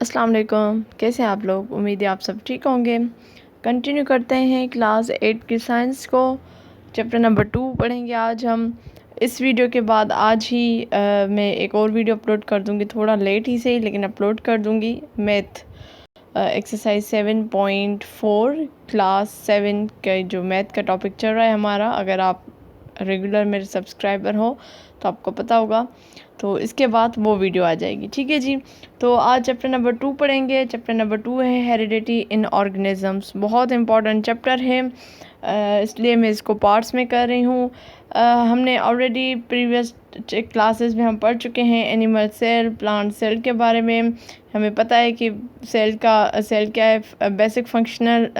अस्सलाम वालेकुम। कैसे हैं आप लोग? उम्मीद है आप सब ठीक होंगे। कंटिन्यू करते हैं क्लास 8 की साइंस को। चैप्टर नंबर 2 पढ़ेंगे आज हम। इस वीडियो के बाद आज ही मैं एक और वीडियो अपलोड कर दूंगी, थोड़ा लेट ही सही लेकिन अपलोड कर दूंगी। मैथ एक्सरसाइज 7.4 क्लास 7 का जो मैथ का टॉपिक चल रहा है हमारा। अगर आप रेगुलर मेरे सब्सक्राइबर हो तो आपको पता होगा। तो इसके बाद वो वीडियो आ जाएगी, ठीक है जी। तो आज चैप्टर नंबर 2 पढ़ेंगे। चैप्टर नंबर 2 है हेरिडिटी इन ऑर्गेनिजम्स। बहुत इंपॉर्टेंट चैप्टर है, इसलिए मैं इसको पार्ट्स में कर रही हूँ। हमने ऑलरेडी प्रीवियस क्लासेस में हम पढ़ चुके हैं एनिमल सेल, प्लांट सेल के बारे में। हमें पता है कि सेल क्या है, basic functional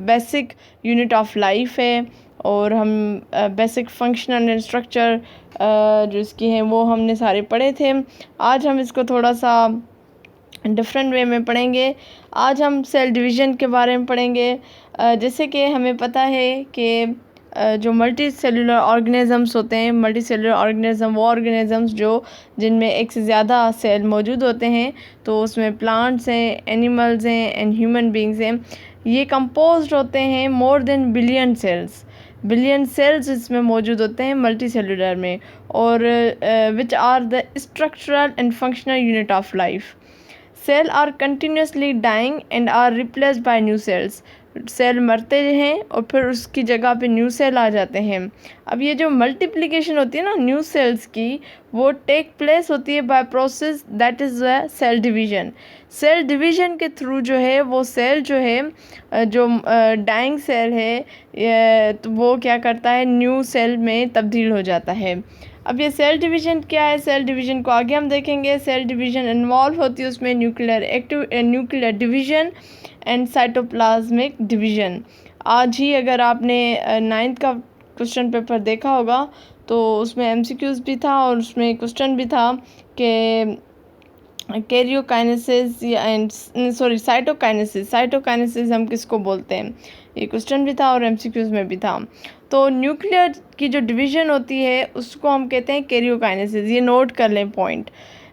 basic unit of life है। और हम बेसिक फंक्शनल एंड स्ट्रक्चर जो इसकी हैं वो हमने सारे पढ़े थे। आज हम इसको थोड़ा सा डिफरेंट वे में पढ़ेंगे। आज हम सेल डिवीज़न के बारे में पढ़ेंगे। जैसे कि हमें पता है कि जो मल्टी सेलुलर ऑर्गेनिज़म्स होते हैं, मल्टी सेलुलर ऑर्गेनिज़म वो ऑर्गेनिज़म्स जिनमें एक से ज़्यादा सेल मौजूद होते हैं। तो उसमें प्लांट्स हैं, एनिमल्स हैं एंड ह्यूमन बींग्स हैं। ये कंपोज्ड होते हैं मोर देन बिलियन सेल्स इसमें मौजूद होते हैं मल्टी सेलुलर में। और which are the structural and functional unit of life. Cell are continuously dying and are replaced by new cells. Cell मरते हैं और फिर उसकी जगह पे न्यू सेल आ जाते हैं। अब ये जो मल्टीप्लिकेशन होती है ना न्यू सेल्स की, वो टेक प्लेस होती है by process that is cell division. Cell division के थ्रू जो है वो सेल जो है जो डाइंग सेल है तो वो क्या करता है, न्यू सेल में तब्दील हो जाता है। अब ये सेल डिवीज़न क्या है, सेल डिवीज़न को आगे हम देखेंगे। सेल डिवीज़न इन्वॉल्व होती है उसमें nuclear division and cytoplasmic division. आज ही अगर आपने 9th का क्वेश्चन पेपर देखा होगा तो उसमें एमसीक्यूज़ भी था और उसमें क्वेश्चन भी था कि कैरियोकाइनेसिस एंड साइटोकाइनेसिस हम किसको बोलते हैं, ये क्वेश्चन भी था और एमसीक्यूज़ में भी था। तो न्यूक्लियर की जो डिवीज़न होती है उसको हम कहते हैं कैरियोकाइनेसिस। ये नोट कर लें पॉइंट।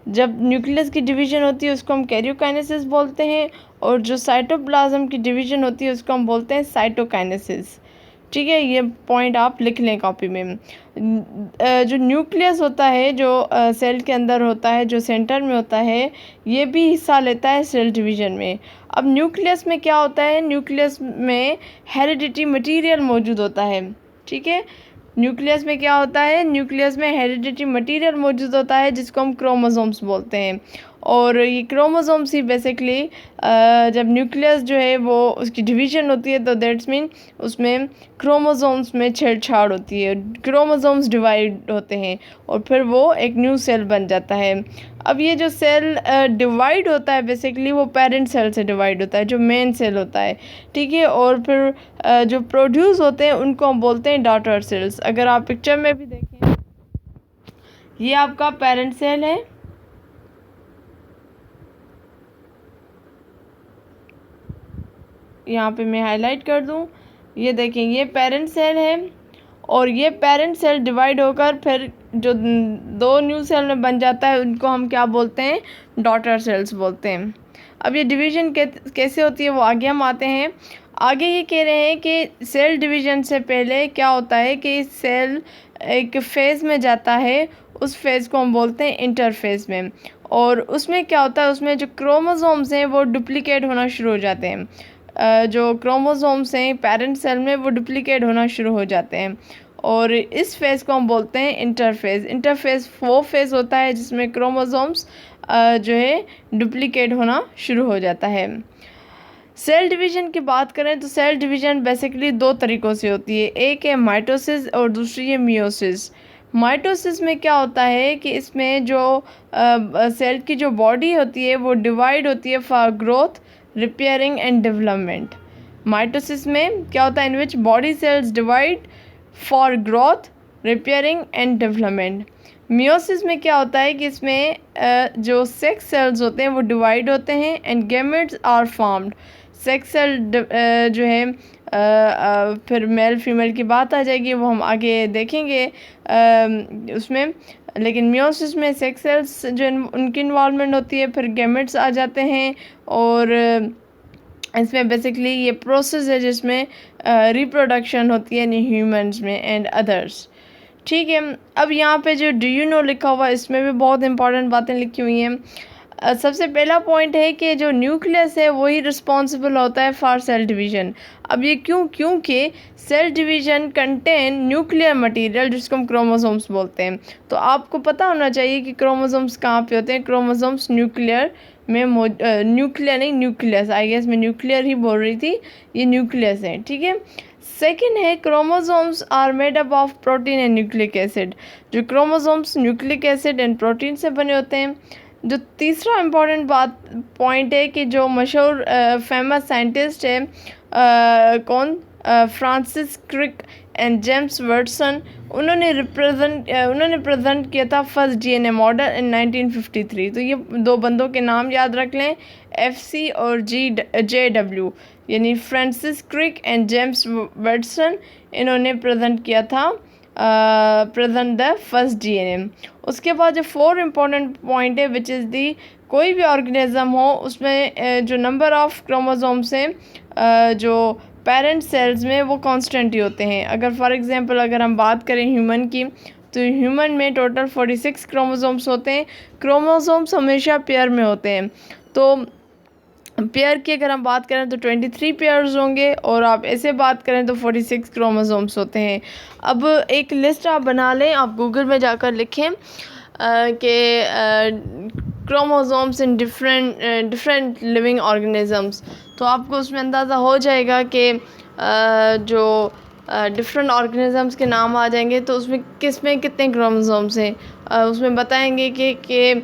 जब न्यूक्लियस की डिवीज़न होती है उसको हम कैरियोकाइनेसिस बोलते हैं, और जो साइटोप्लाज्म की डिवीज़न होती है उसको हम बोलते हैं साइटोकाइनेसिस। ठीक है, ये पॉइंट आप लिख लें कॉपी में। जो न्यूक्लियस होता है, जो सेल के अंदर होता है, जो सेंटर में होता है, ये भी हिस्सा लेता है सेल डिवीज़न में। अब न्यूक्लियस में क्या होता है, न्यूक्लियस में हेरिडिटी मटेरियल मौजूद होता है। ठीक है, न्यूक्लियस में क्या होता है, न्यूक्लियस में हेरिडिटी मटेरियल मौजूद होता है जिसको हम क्रोमोसोम्स बोलते हैं। और ये क्रोमोसोम्स ही बेसिकली जब न्यूक्लियस जो है वो उसकी डिवीज़न होती है तो दैट्स मीन उसमें क्रोमोसोम्स में छेड़छाड़ होती है, क्रोमोसोम्स डिवाइड होते हैं और फिर वो एक न्यू सेल बन जाता है। अब ये जो सेल डिवाइड होता है बेसिकली वो पेरेंट सेल से डिवाइड होता है, जो मेन सेल होता है। ठीक है, और फिर जो प्रोड्यूस होते हैं उनको हम बोलते हैं डॉटर सेल्स। अगर आप पिक्चर में भी देखें, ये आपका पेरेंट सेल है, यहाँ पे मैं हाईलाइट कर दूँ, ये देखें ये पेरेंट सेल है। और ये पेरेंट सेल डिवाइड होकर फिर जो दो न्यू सेल में बन जाता है उनको हम क्या बोलते हैं, डॉटर सेल्स बोलते हैं। अब ये डिवीज़न कैसे होती है वो आगे हम आते हैं। आगे ये कह रहे हैं कि सेल डिवीज़न से पहले क्या होता है कि सेल एक फेज़ में जाता है, उस फेज़ को हम बोलते हैं इंटरफेज़ में। और उसमें क्या होता है, उसमें जो क्रोमोसोम्स हैं वो डुप्लीकेट होना शुरू हो जाते हैं। जो क्रोमोसोम्स हैं पेरेंट सेल में वो डुप्लीकेट होना शुरू हो जाते हैं और इस फेज़ को हम बोलते हैं इंटरफेज़। इंटरफेज़ वो फेज़ होता है जिसमें क्रोमोसोम्स जो है डुप्लीकेट होना शुरू हो जाता है। सेल डिवीज़न की बात करें तो सेल डिवीज़न बेसिकली दो तरीक़ों से होती है, एक है माइटोसिस और दूसरी है मियोसिस। माइटोसिस में क्या होता है कि इसमें जो सेल की जो बॉडी होती है वो डिवाइड होती है for growth, repairing and development. Mitosis में क्या होता है, in which body cells divide for growth, repairing and development. Meiosis में क्या होता है कि इसमें जो सेक्स सेल्स होते हैं वो डिवाइड होते हैं and gametes are formed. Sex cell जो है फिर मेल फीमेल की बात आ जाएगी, वो हम आगे देखेंगे। उसमें लेकिन मियोसिस में सेक्स सेल्स जो उनकी इन्वॉल्वमेंट होती है, फिर गैमेट्स आ जाते हैं और इसमें बेसिकली ये प्रोसेस है जिसमें रिप्रोडक्शन होती है ह्यूमंस में एंड अदर्स। ठीक है, अब यहाँ पे जो डू यू नो लिखा हुआ है इसमें भी बहुत इंपॉर्टेंट बातें लिखी हुई हैं। सबसे पहला पॉइंट है कि जो न्यूक्लियस है वही रिस्पॉन्सिबल होता है फॉर सेल डिवीज़न। अब ये क्यों? क्योंकि cell division contain nuclear material जिसको हम क्रोमोसोम्स बोलते हैं। तो आपको पता होना चाहिए कि क्रोमोसोम्स कहाँ पे होते हैं। क्रोमोसोम्स न्यूक्लियर में न्यूक्लियर नहीं, न्यूक्लियस, आई गेस मैं न्यूक्लियर ही बोल रही थी, ये न्यूक्लियस है। ठीक है, सेकेंड है chromosomes are made up of protein and nucleic acid. जो chromosomes nucleic acid and protein से बने होते हैं। जो तीसरा इम्पॉर्टेंट पॉइंट है कि जो मशहूर फेमस साइंटिस्ट है कौन, Francis Crick and James Watson, उन्होंने प्रेजेंट किया था फर्स्ट डीएनए मॉडल इन 1953। तो ये दो बंदों के नाम याद रख लें, FC और JW, यानी Francis Crick and James Watson. इन्होंने प्रेजेंट किया था प्रेजेंट द फर्स्ट डीएनए। उसके बाद जो 4 इम्पॉर्टेंट पॉइंट है विच इज़ दी, कोई भी ऑर्गेनिज्म हो उसमें जो नंबर ऑफ क्रोमोसोम्स हैं जो पेरेंट सेल्स में वो कांस्टेंट ही होते हैं। अगर फॉर एग्जांपल अगर हम बात करें ह्यूमन की, तो ह्यूमन में टोटल 46 क्रोमोसोम्स होते हैं। क्रोमोसोम्स हमेशा पेयर में होते हैं। तो पेयर की अगर हम बात करें तो 23 पेयर्स होंगे, और आप ऐसे बात करें तो 46 क्रोमोसोम्स होते हैं। अब एक लिस्ट आप बना लें, आप गूगल में जाकर लिखें कि chromosomes in different living organisms, तो आपको उसमें अंदाज़ा हो जाएगा कि जो डिफरेंट ऑर्गेनिजम्स के नाम आ जाएंगे, तो उसमें किस में कितने क्रोमोसोम्स हैं उसमें बताएंगे कि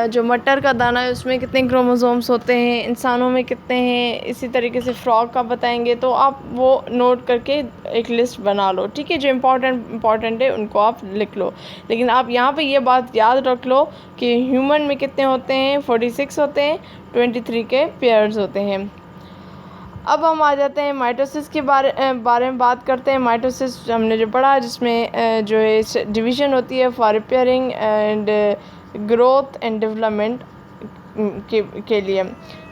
जो मटर का दाना है उसमें कितने क्रोमोसोम्स होते हैं, इंसानों में कितने हैं, इसी तरीके से फ्रॉग का बताएंगे। तो आप वो नोट करके एक लिस्ट बना लो। ठीक है, जो इम्पॉर्टेंट है उनको आप लिख लो। लेकिन आप यहाँ पे ये बात याद रख लो कि ह्यूमन में कितने होते हैं, 46 होते हैं, 23 के पेयर्स होते हैं। अब हम आ जाते हैं माइटोसिस के बारे में बात करते हैं। माइटोसिस हमने जो पढ़ा, जिसमें जो है डिवीज़न होती है for repairing and growth and development के लिए।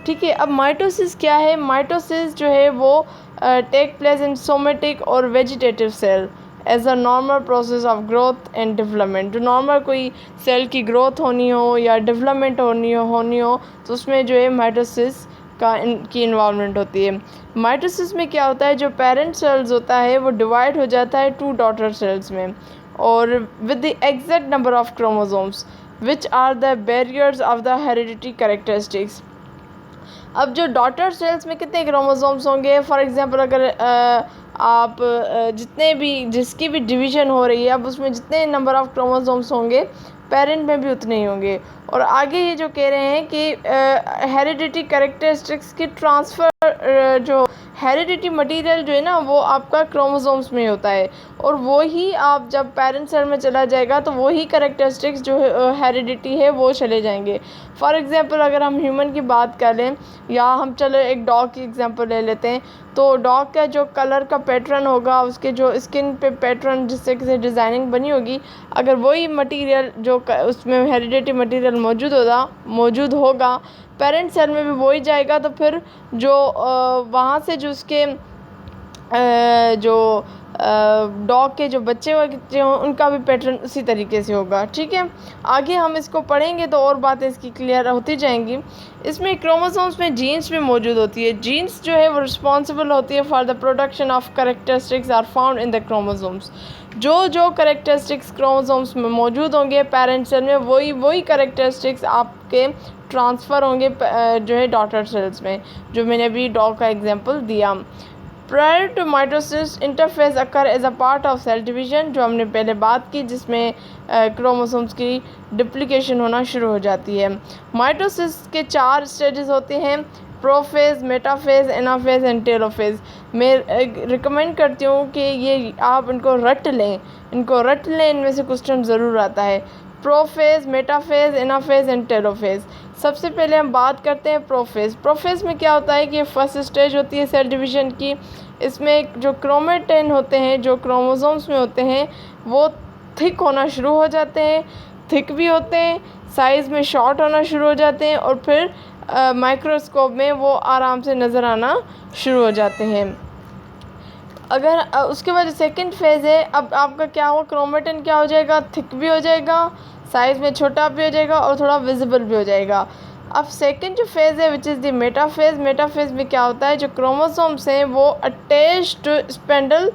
ठीक है, अब माइटोसिस क्या है? माइटोसिस जो है वो टेक प्लेस इन सोमेटिक और vegetative cell as a normal process of growth and development. जो नॉर्मल कोई सेल की ग्रोथ होनी हो या डेवलपमेंट होनी हो तो उसमें जो है माइटोसिस की इन्वॉल्वमेंट होती है। माइटोसिस में क्या होता है, जो पेरेंट सेल्स होता है वो डिवाइड हो जाता है 2 डॉटर सेल्स में, और with the exact number of chromosomes which are the barriers of the heredity characteristics. अब जो डॉटर सेल्स में कितने क्रोमोसोम्स होंगे, फॉर एग्जांपल अगर आप जिसकी भी डिवीज़न हो रही है, अब उसमें जितने नंबर ऑफ क्रोमोसोम्स होंगे पेरेंट में भी उतने ही होंगे। और आगे ये जो कह रहे हैं कि हेरिडिटी कैरेक्टरिस्टिक्स की ट्रांसफ़र, जो हेरिडिटी मटेरियल जो है ना वो आपका क्रोमोसोम्स में होता है, और वो ही आप जब पेरेंट सेल में चला जाएगा तो वही कैरेक्टरिस्टिक्स जो हेरिडिटी है वो चले जाएंगे। फॉर एग्जांपल अगर हम ह्यूमन की बात कर लें, या हम चलो एक डॉग की एग्जांपल ले लेते हैं, तो डॉग का जो कलर का पैटर्न होगा, उसके जो स्किन पे पैटर्न जिससे किसी डिज़ाइनिंग बनी होगी, अगर वही मटेरियल जो उसमें हेरिडिटी मटेरियल मौजूद होगा पेरेंट सेल में भी वही जाएगा, तो फिर जो वहाँ से जो उसके जो डॉग के जो बच्चे हों उनका भी पैटर्न उसी तरीके से होगा। ठीक है, आगे हम इसको पढ़ेंगे तो और बातें इसकी क्लियर होती जाएंगी। इसमें क्रोमोसोम्स में जीन्स भी मौजूद होती है। जीन्स जो है वो रिस्पॉन्सिबल होती है for the production of characteristics are found in the chromosomes. जो कैरेक्टरिस्टिक्स क्रोमोसोम्स में मौजूद होंगे पेरेंट सेल में, वही कैरेक्टरिस्टिक्स आपके ट्रांसफ़र होंगे जो है डॉटर सेल्स में, जो मैंने अभी डॉग का एग्जांपल दिया। Prior to mitosis interphase occur as a part of cell division, जो हमने पहले बात की, जिसमें क्रोमोसोम्स की डुप्लीकेशन होना शुरू हो जाती है। माइटोसिस के 4 स्टेजेस होते हैं, prophase, metaphase, anaphase and telophase. मैं रिकमेंड करती हूँ कि ये आप इनको रट लें, इनमें से क्वेश्चन ज़रूर आता है। Prophase, metaphase, anaphase and telophase. सबसे पहले हम बात करते हैं प्रोफेज में क्या होता है कि फर्स्ट स्टेज होती है सेल डिवीज़न की। इसमें जो क्रोमेटिन होते हैं, जो क्रोमोसोम्स में होते हैं, वो थिक होना शुरू हो जाते हैं। थिक भी होते हैं, साइज़ में शॉर्ट होना शुरू हो जाते हैं और फिर माइक्रोस्कोप में वो आराम से नज़र आना शुरू हो जाते हैं। अगर उसके बाद सेकंड फेज़ है, अब आपका क्या हुआ, क्रोमेटिन क्या हो जाएगा, थिक भी हो जाएगा, साइज़ में छोटा भी हो जाएगा और थोड़ा विजिबल भी हो जाएगा। अब सेकंड जो फेज़ है which is the metaphase, metaphase में क्या होता है, जो क्रोमोसोम्स हैं वो attached to spindle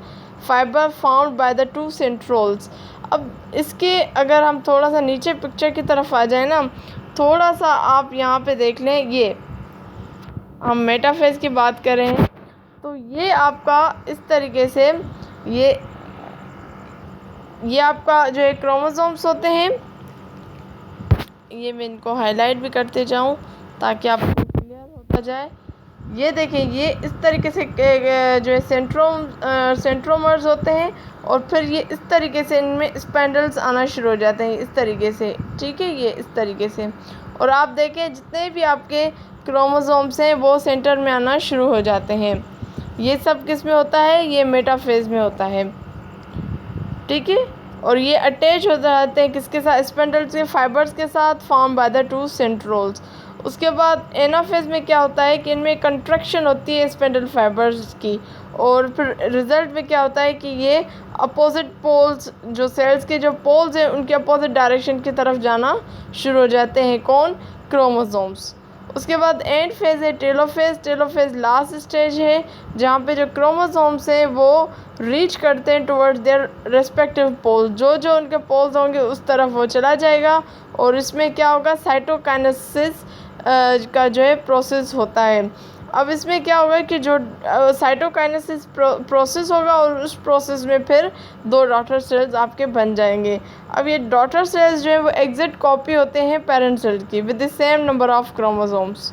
fibre found by the two centrioles. अब इसके अगर हम थोड़ा सा नीचे पिक्चर की तरफ आ जाए ना, थोड़ा सा आप यहाँ पे देख लें, ये हम मेटाफेज़ की बात कर रहे हैं, तो ये आपका इस तरीके से ये आपका जो है क्रोमोसोम्स होते हैं, ये मैं इनको हाईलाइट भी करते जाऊं ताकि आपको क्लियर होता जाए। ये देखें, ये इस तरीके से जो है सेंट्रोमर्स होते हैं और फिर ये इस तरीके से इनमें स्पेंडल्स आना शुरू हो जाते हैं इस तरीके से, ठीक है, ये इस तरीके से। और आप देखें जितने भी आपके क्रोमोसोम्स हैं वो सेंटर में आना शुरू हो जाते हैं। ये सब किस में होता है, ये मेटाफेज़ में होता है, ठीक है। और ये अटैच हो जाते हैं किसके साथ, स्पेंडल्स के फाइबर्स के साथ, फॉर्म बाय द टू सेंट्रोल्स। उसके बाद एनाफेज़ में क्या होता है कि इनमें कंट्रैक्शन होती है स्पेंडल फाइबर्स की, और फिर रिज़ल्ट में क्या होता है कि ये अपोजिट पोल्स, जो सेल्स के जो पोल्स हैं उनके अपोजिट डायरेक्शन की तरफ जाना शुरू हो जाते हैं, कौन, क्रोमोसोम्स। उसके बाद एंड फेज़ है टेलोफेज़। टेलोफेज़ लास्ट स्टेज है जहाँ पे जो क्रोमोसोम्स हैं वो रीच करते हैं टुवर्ड्स देयर रेस्पेक्टिव पोल्स, जो जो उनके पोल्स होंगे उस तरफ वो चला जाएगा। और इसमें क्या होगा, साइटोकाइनेसिस का जो है प्रोसेस होता है। अब इसमें क्या होगा कि जो साइटोकाइनेसिस प्रोसेस होगा और उस प्रोसेस में फिर 2 डॉटर सेल्स आपके बन जाएंगे। अब ये डॉटर सेल्स जो है वो एग्जैक्ट कॉपी होते हैं पेरेंट सेल की with the same number of chromosomes,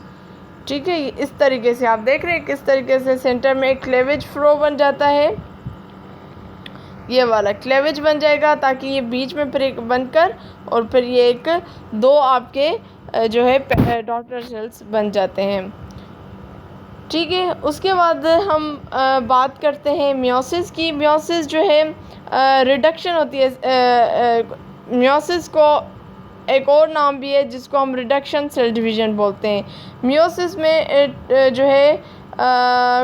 ठीक है। इस तरीके से आप देख रहे हैं किस तरीके से सेंटर में एक क्लेवेज फ्लो बन जाता है, ये वाला क्लेवेज बन जाएगा ताकि ये बीच में फिर एक बनकर और फिर ये एक 2 आपके जो है डॉटर सेल्स बन जाते हैं, ठीक है। उसके बाद हम बात करते हैं मियोसिस की। मियोसिस जो है रिडक्शन होती है, मियोसिस को एक और नाम भी है जिसको हम रिडक्शन सेल डिवीज़न बोलते हैं। मियोसिस में जो है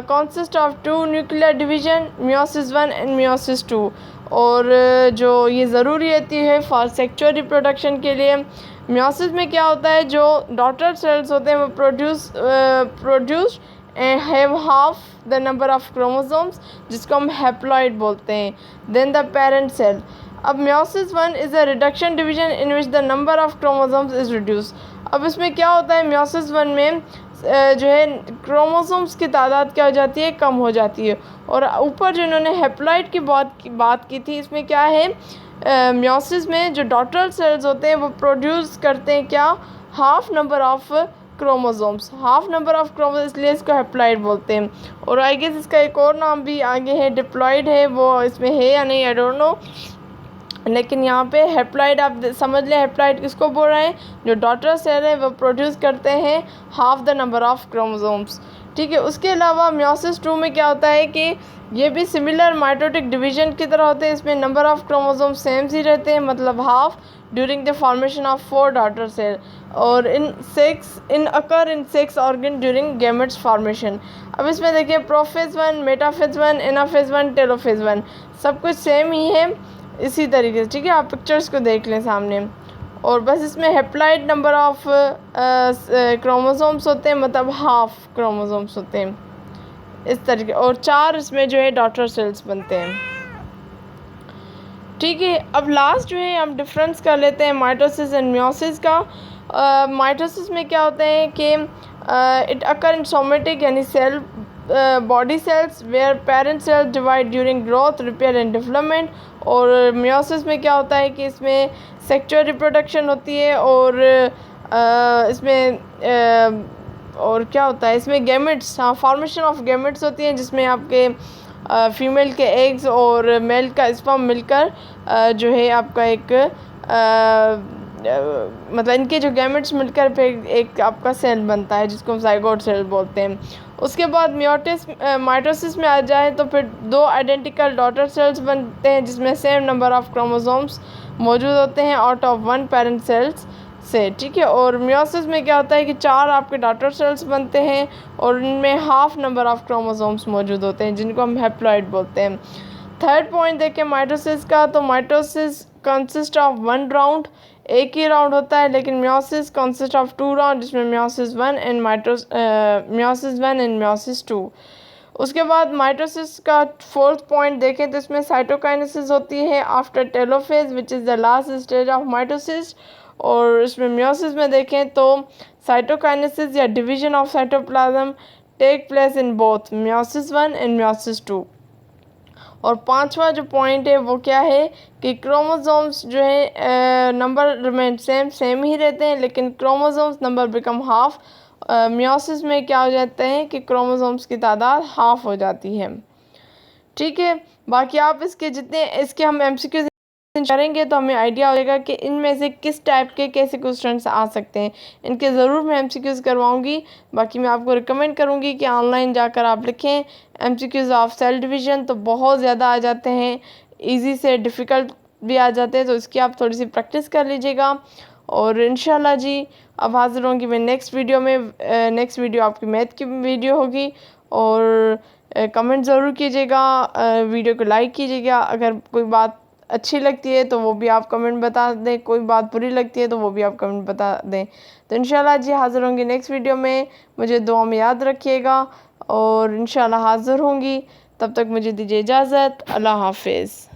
consist of 2 nuclear division, meiosis 1 and meiosis 2। और जो ये ज़रूरी रहती है फॉर सेक्सुअल रिप्रोडक्शन के लिए। मियोसिस में क्या होता है, जो डॉटर सेल्स होते हैं वो produce and have half the number of chromosomes, जिसको हम हैप्लॉइड बोलते हैं, then the parent cell। अब meiosis 1 is a reduction division in which the number of chromosomes is reduced। अब इसमें क्या होता है, meiosis 1 में जो है क्रोमोसोम्स की तादाद क्या हो जाती है, कम हो जाती है। और ऊपर जो इन्होंने हैप्लॉइड की बात की थी, इसमें क्या है, meiosis में जो डॉटर सेल्स होते हैं वो प्रोड्यूस करते हैं क्या, half number of chromosomes, half number of chromosomes, इसलिए इसको हैप्लॉइड बोलते हैं। और आई गेस इसका एक और नाम भी आगे है, डिप्लॉइड है, वो इसमें है या नहीं आई डोंट नो, लेकिन यहाँ पे हैप्लॉइड आप समझ लें। हैप्लॉइड किसको बोल रहे हैं, जो डॉटर सेल है वो प्रोड्यूस करते हैं half the number of chromosomes, ठीक है। उसके अलावा मियोसिस 2 में क्या होता है कि ये भी सिमिलर माइटोटिक डिवीजन की तरह होते हैं, इसमें नंबर ऑफ क्रोमोसोम सेम ही रहते हैं, मतलब half during the formation of 4 daughter cell, और in occur in 6 organ during gametes formation. अब इसमें देखिए प्रोफेज 1, मेटाफेज 1, एनाफेज 1, टेलोफेज 1, सब कुछ सेम ही है इसी तरीके से, ठीक है। आप पिक्चर्स को देख लें सामने, और बस इसमें हैप्लॉइड नंबर ऑफ क्रोमोसोम्स होते हैं, मतलब हाफ क्रोमोसोम्स होते हैं इस तरीके, और 4 इसमें जो है डॉटर सेल्स बनते हैं, ठीक है। अब लास्ट जो है हम डिफरेंस कर लेते हैं माइटोसिस एंड मियोसिस का। माइटोसिस में क्या होता है कि इट अकर इन सोमेटिक यानी cell body cells where parent cells divide during growth, repair and development. और मियोसिस में क्या होता है कि इसमें सेक्सुअल रिप्रोडक्शन होती है, और इसमें और क्या होता है, इसमें गैमेट्स, हाँ, फॉर्मेशन ऑफ गैमेट्स होती हैं, जिसमें आपके फीमेल के एग्स और मेल का स्पर्म मिलकर जो है आपका एक मतलब इनके जो गैमेट्स मिलकर फिर एक आपका सेल बनता है जिसको हम जाइगोट सेल बोलते हैं। उसके बाद माइटोसिस में आ जाए तो फिर 2 आइडेंटिकल डॉटर सेल्स बनते हैं जिसमें सेम नंबर ऑफ क्रोमोसोम्स मौजूद होते हैं आउट ऑफ 1 पेरेंट सेल्स से, ठीक है। और मियोसिस में क्या होता है कि 4 आपके डॉटर सेल्स बनते हैं और इनमें हाफ नंबर ऑफ क्रोमोसोम्स मौजूद होते हैं जिनको हम हैप्लॉइड बोलते हैं। थर्ड पॉइंट देखें माइटोसिस का, तो माइटोसिस कंसिस्ट ऑफ 1 राउंड, एक ही राउंड होता है, लेकिन मियोसिस कंसिस्ट ऑफ 2 राउंड जिसमें मियोसिस 1 एंड मियोसिस 2। उसके बाद माइटोसिस का फोर्थ पॉइंट देखें तो इसमें साइटोकाइनेसिस होती है after telophase which is the last stage of mitosis. और इसमें मियोसिस में देखें तो साइटोकाइनेसिस या division of cytoplasm take place in both meiosis 1 and meiosis 2। और पांचवा जो पॉइंट है वो क्या है कि क्रोमोसोम्स जो है नंबर रिमेन सेम ही रहते हैं, लेकिन chromosomes number become half. Meiosis में क्या हो जाता है कि क्रोमोसोम्स की तादाद हाफ हो जाती है, ठीक है। बाकी आप इसके हम एमसीक्यूज करेंगे तो हमें आइडिया हो जाएगा कि इनमें से किस टाइप के कैसे क्वेश्चंस आ सकते हैं। इनके ज़रूर मैं एमसीक्यूज़ करवाऊंगी। बाकी मैं आपको रिकमेंड करूंगी कि ऑनलाइन जाकर आप लिखें एमसीक्यूज़ ऑफ सेल डिवीज़न, तो बहुत ज़्यादा आ जाते हैं, इजी से डिफ़िकल्ट भी आ जाते हैं, तो इसकी आप थोड़ी सी प्रैक्टिस कर लीजिएगा। और इंशाल्लाह जी अब हाज़िर होंगी मैं नेक्स्ट वीडियो में। नेक्स्ट वीडियो आपकी मैथ की वीडियो होगी। और कमेंट ज़रूर कीजिएगा, वीडियो को लाइक कीजिएगा। अगर कोई बात अच्छी लगती है तो वो भी आप कमेंट बता दें, कोई बात बुरी लगती है तो वो भी आप कमेंट बता दें। तो इंशाल्लाह जी हाज़िर होंगी नेक्स्ट वीडियो में। मुझे दुआ में याद रखिएगा और इंशाल्लाह हाज़िर होंगी। तब तक मुझे दीजिए इजाज़त। अल्लाह हाफ़िज़।